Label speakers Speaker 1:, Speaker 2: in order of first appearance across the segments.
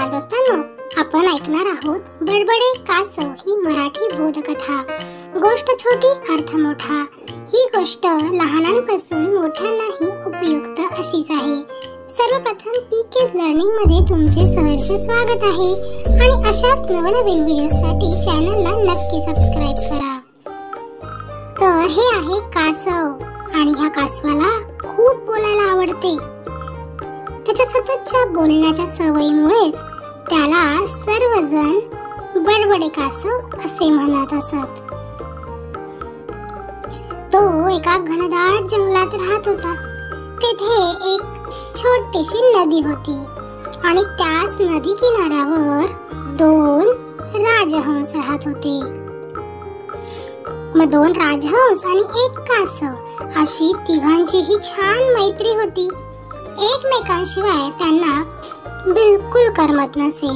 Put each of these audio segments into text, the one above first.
Speaker 1: नमस्कार दोस्तांनो, आपण ऐकणार आहोत बडबडे कासव ही मराठी बोधकथा। गोष्ट छोटी अर्थ मोठा। ही गोष्ट लहानांपासून मोठ्यांनाही उपयुक्त अशीच आहे। सर्वप्रथम पीकेज लर्निंग मध्ये तुमचे सहर्ष स्वागत आहे आणि अशाच नवनवीन व्हिडिओसाठी चॅनलला नक्की सबस्क्राइब करा। तर हे आहे कासव आणि ह्या कासवाला खूप बोलायला आवडते। त्याच्या सततच्या बोलण्याच्या सवयीमुळेच त्याला सर्वजण बडबडे कासव असे म्हणत असत। तो एका घनदाट जंगलात राहत होता। तेथे एक छोटीशी नदी होती आणि त्याच नदी किनाऱ्यावर दोन राजहंस राहत होते। मग दोन राजहंस आणि एक कासव अशी तिघांचीही छान मैत्री होती। एकमेकांशिवाय त्यांना बिलकुल करमत नसे।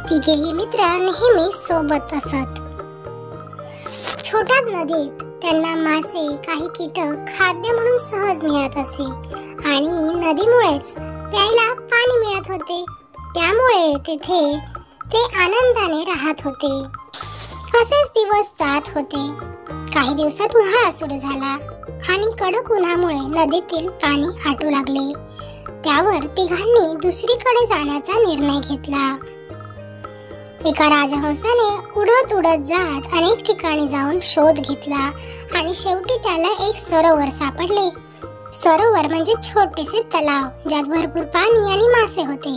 Speaker 1: तिघेही मित्र नेहमी सोबत असत। छोट्या नदीत त्यांना मासे, काही कीटक खाद्य म्हणून सहज मिळत असे आणि नदीमुळेच प्यायला पाणी मिळत होते। त्यामुळे तेथे ते आनंदाने राहत होते। असेच दिवस जात होते। काही दिवसात उन्हाळा सुरू झाला आणि कडक उन्हामुळे नदीतील पाणी आटू लागले। त्यावर तिघांनी दुसरीकडे जाण्याचा निर्णय घेतला। एका राजहंसाने उडत उडत जात अनेक ठिकाणी जाऊन शोध घेतला आणि शेवटी त्याला एक सरोवर सापडले। सरोवर म्हणजे छोटेसे तलाव ज्यात भरपूर पाणी आणि मासे होते।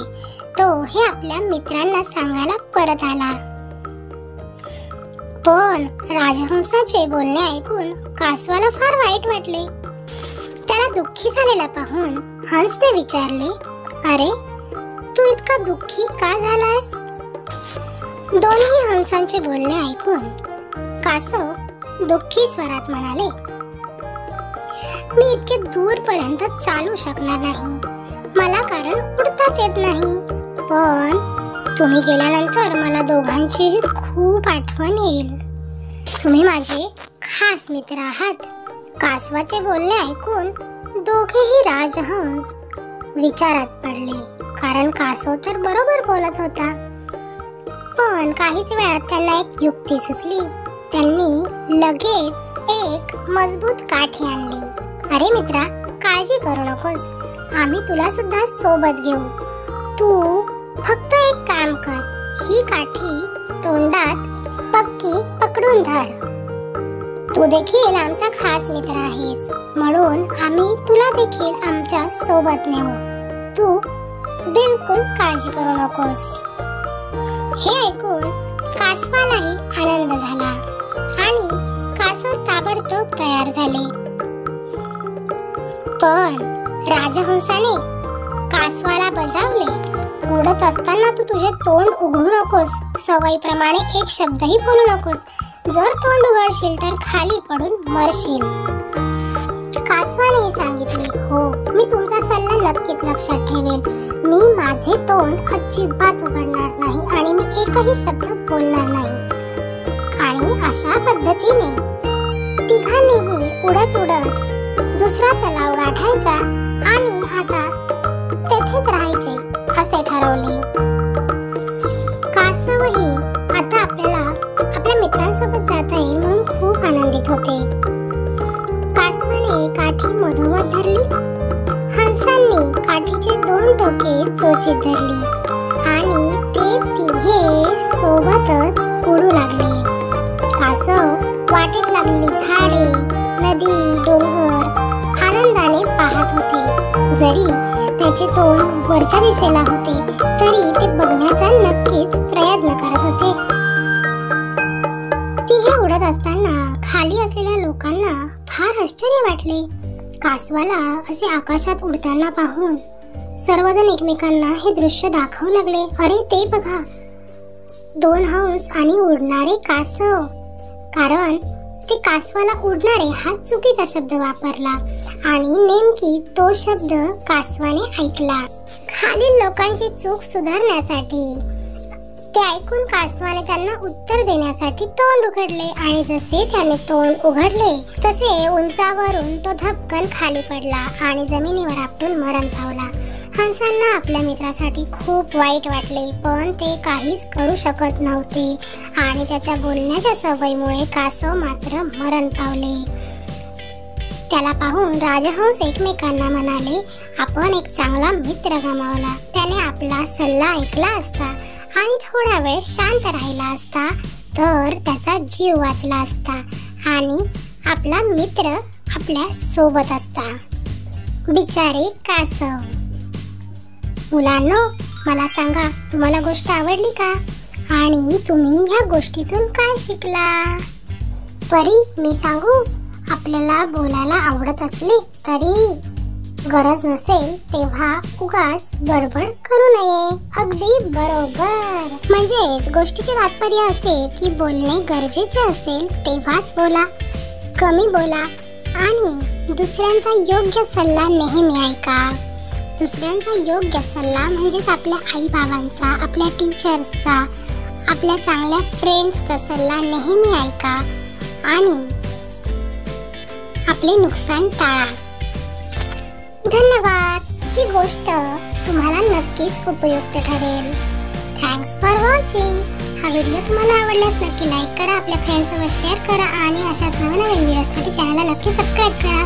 Speaker 1: तो हे आपल्या मित्रांना सांगायला परत आला। पण राजहंसाचे बोलणे ऐकून कासवाला फार वाईट वाटले। त्याला दुःखी झालेला पाहून हंसने विचारले, अरे तू इतका दुःखी का झालास? दोन्ही हंसांचे बोलणे ऐकून कासव दुःखी स्वरात म्हणाले, मी इतके दूरपर्यंत चालू शकणार नाही। मला कारण उडताच येत नाही। पण तुम्ही गेल्यानंतर मला दोघांची खूप आठवण येईल। तुम्ही माझे खास मित्र आहात। कासवाचे बोलणे ऐकून दोघेही राजहंस विचारात पडले, कारण कासव तर बरोबर बोलत होता। पण काहीच वेळात त्यांना एक युक्ती सुचली। त्यांनी लगेच एक मजबूत काठी आणली। अरे मित्रा, काळजी करू नकोस, आम्ही तुला सुद्धा सोबत घेऊ। तू फक्त एक काम कर, ही काठी तोंडात पक्की पकडून धर। तू देखील आमचा खास मित्र आहेस, म्हणून आम्ही तुला देखील आमच्या सोबत नेऊ। तू बिलकुल काळजी करू नकोस। हे ऐकून कासवालाही आनंद झाला आणि कासव ताबडतोब तयार झाले। पण राजहंसाने कासवाला बजावले, उडत असताना तू तुझे तोंड उघडू नकोस। सवयीप्रमाणे एक शब्दही बोलू नकोस। जर तोंड उघडशील तर खाली पडून मरशील। कासवाने सांगितले, हो मी तुमचा सल्ला नक्कीच लक्षात ठेवेल। मी माझे तोंड अजिबात उघडणार नाही आणि मी एकही शब्द बोलणार नाही। आणि अशा पद्धतीने तिघांनीही उडत उडत दुसरा तलाव गाठायचा आणि आता तेथेच राहायचे असे ठरवले। कासवही आता आपल्याला आपल्या मित्रांसोबत जाता येईल म्हणून खूप आनंदित होते। कासवाने काठी मधोमध धरली, हंसांनी काठीचे दोन टोके चोचीत धरली आणि ते तिघे सोबतच उडू लागले। कासव वाटेत लागलेली झाडे, नदी, डोंगर आनंदाने पाहत होते। जरी त्याचे तोंड वरच्या दिशेला होते तरी ते बघण्याचा नक्कीच प्रयत्न करत होते। तिघे उडत असताना खाली असलेल्या लोकांना फार आश्चर्य वाटले। कासवाला असे आकाशात उडताना पाहून सर्वजण एकमेकांना हे दृश्य दाखवू लागले। अरे ते बघा, दोन हंस आणि उडणारे कासव। कारण ते कासवाला उडणारे हा चुकीचा शब्द वापरला आणि नेमकी तो शब्द कासवाने ऐकला। खालील लोकांची चूक सुधारण्यासाठी ते ऐकून कासवाने त्यांना उत्तर देण्यासाठी तोंड उघडले आणि जसे त्याने तोंड उघडले तसे उंचावरून तो धपकन खाली पडला आणि जमिनीवर आपटून मरण पावला। हंसांना आपल्या मित्रासाठी खूप वाईट वाटले, पण ते काहीच करू शकत नव्हते आणि त्याच्या बोलण्याच्या सवयीमुळे कासव मात्र मरण पावले. त्याला पाहून राजहंस एकमेकांना म्हणाले, आपण एक चांगला मित्र गमावला. त्याने आपला सल्ला ऐकला असता आणि थोडा वेळ शांत राहिला असता तर त्याचा जीव वाचला असता आणि आपला मित्र आपल्या सोबत असता. बिचारे कासव. मुलांनो, मला सांगा, तुम्हाला गोष्ट आवडली का आणि तुम्ही ह्या गोष्टीतून काय शिकला? परी, मी सांगू, आपल्याला बोलायला आवडत असले तरी गरज नसेल तेव्हा उगाच बडबड करू नये. अगदी बरोबर. म्हणजेच गोष्टीचे तात्पर्य असे की बोलणे गरजेचे असेल तेव्हाच बोला, कमी बोला आणि दुसऱ्यांचा योग्य सल्ला नेहमी ऐका. दुसऱ्यांचा योग्य सल्ला म्हणजेच आपल्या आई बाबांचा, आपल्या टीचर्सचा, आपल्या चांगल्या फ्रेंड्सचा सल्ला नेहमी ऐका आणि आपले नुकसान टाळा. धन्यवाद. ही गोष्ट तुम्हाला नक्कीच उपयुक्त ठरेल. Thanks for watching. हा व्हिडिओ तुम्हाला आवडल्यास नक्की लाईक करा, आपल्या फ्रेंड्ससोबत शेअर करा आणि अशाच नवीन व्हिडिओसाठी चॅनलला नक्की सबस्क्राईब करा.